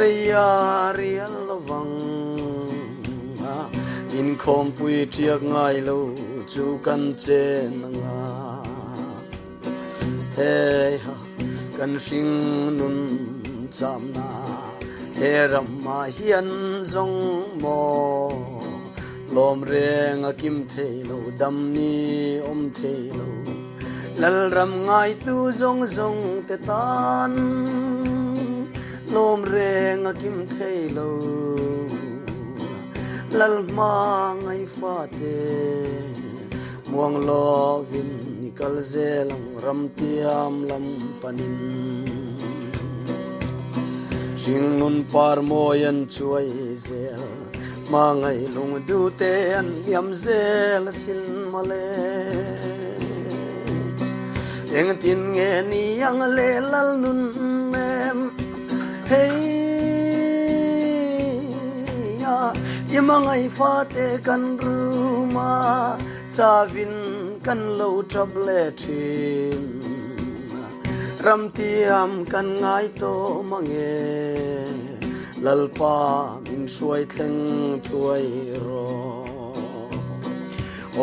reya rial lovang in khom pui triak ngai lo chu kan chen nga hey ha kan sing nun cham na he ram ma hian zong mo lom reng a kim thei lo dam ni om thei lo lal ram ngai tu zong zong te tan lom reng a kim thei lo lal ma ngai fa te muang lo vin nikal zelang ram tiam lam panin sing nun par moyan chuai zel ma ngai lung du te an liam zel sin male eng tin nge ni yang le lal nun em hey ya imangai fa te kan ruma chavin kan lo trouble thin ram tiam kan ngai to mange lalpa min suai thleng thuai ro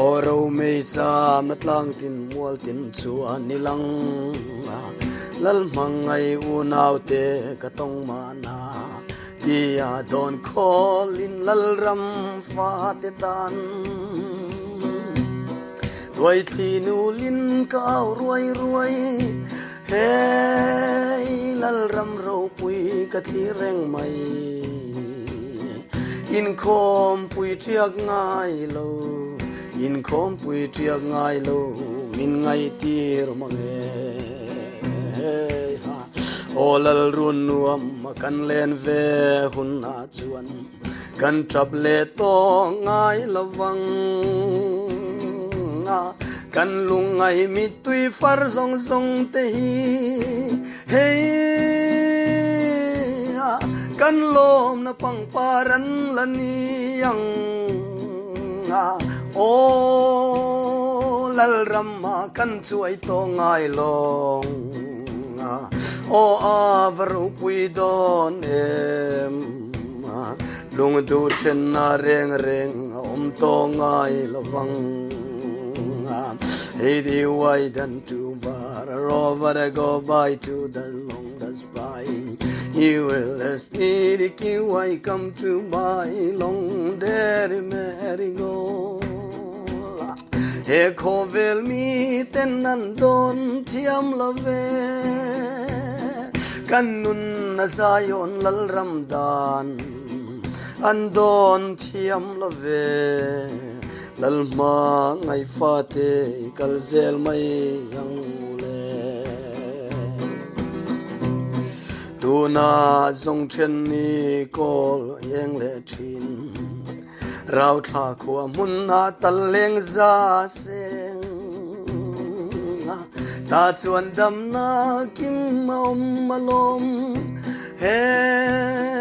oro mei sam natlang tin mual tin chuan nilang lal mangai unaute ka tong mana dia don call in lal ram fa te tan roi thi nu lin kau ruai hey lal ram ro pui ka thi reng mai in khom pui triak ngai lo in khom pui triak ngai lo min ngai tir mange o lal run nuam kan len ve hun a chuan kan trap le to ngai lawang kan lungai mi tui far zong zong te hi hey kan lom na pang paran lani yang o lal ramma kan chuai to ngai long o avaru pui don em lung du chen na reng om to ngai lawang hey the wide and too far over I go by to the long that's by you will speak you I come to my long there merry go he kovel mi tenan don thiam love kanun na zayon lal ramdan an don thiam love lal ma ngai fa te kal zel mai yang le tu na zong chen ni kol yeng le thin rau tha khua mun na tal leng za seng ta chuan dam na kim om malom hey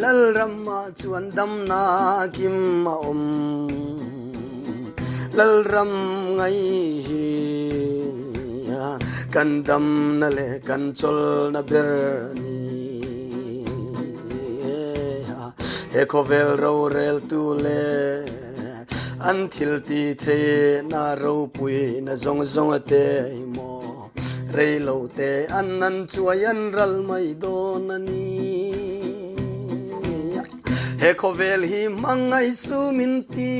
lal ramma chuan dam na kim om lal ram ngai hi kan dam na le kan chol na ber ni he kovel ro rel tu le an thil ti the na ro pui na zong zong te mo rei lo te an nan chuai an ral mai don ani he kovel hi mangai su min ti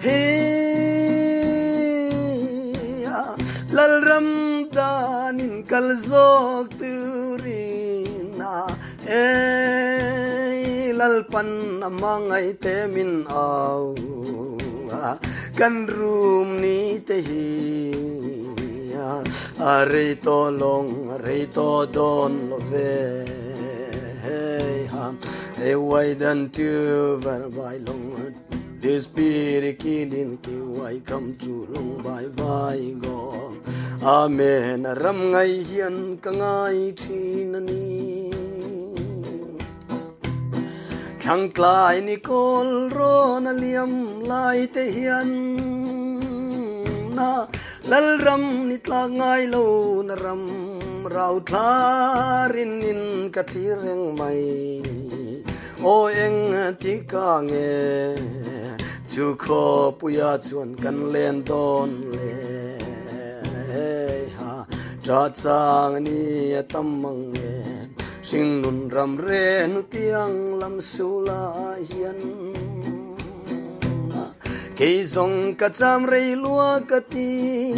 hey lal ram danin kal zok turina hey lal pan amangai te min au kan room ni te hi are to long are to don love hey hey why don't you ver by long this spirit killing ki why come to long bye bye go amen ram ngai hian ka ngai thin ani thang klai ni kol ron aliam lai te hian na lal ram nit la ngai lo na ram rau tharin in ka thi reng mai o eng ti ka nge chu kho puya chuan kan len don le ha tra chang ni tam mang nge sing nun ram re nu tiang lam sula hian cây dòng cả trăm rây lúa cả ti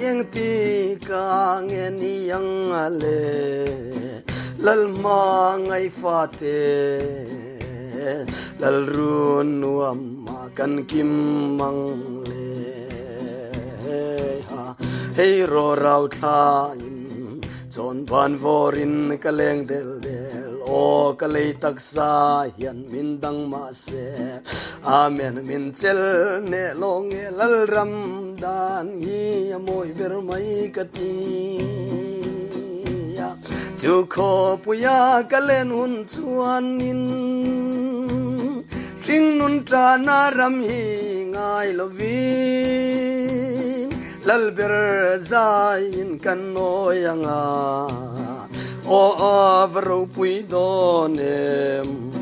yang ti cả nghe ni yang ale lal ma ngai fa te lal run nuam ma kan kim mang le ha hey ro rau tha in chon ban vorin ka leng del del o ka lei taksa hian min dang ma se amen min chel ne long e lal ram dan hi amoi ber mai ka ti ya chu kho puya ka len hun chuan in tring nun tra na ram hi ngai lovin lal ber zain kan noyanga o avro pui donem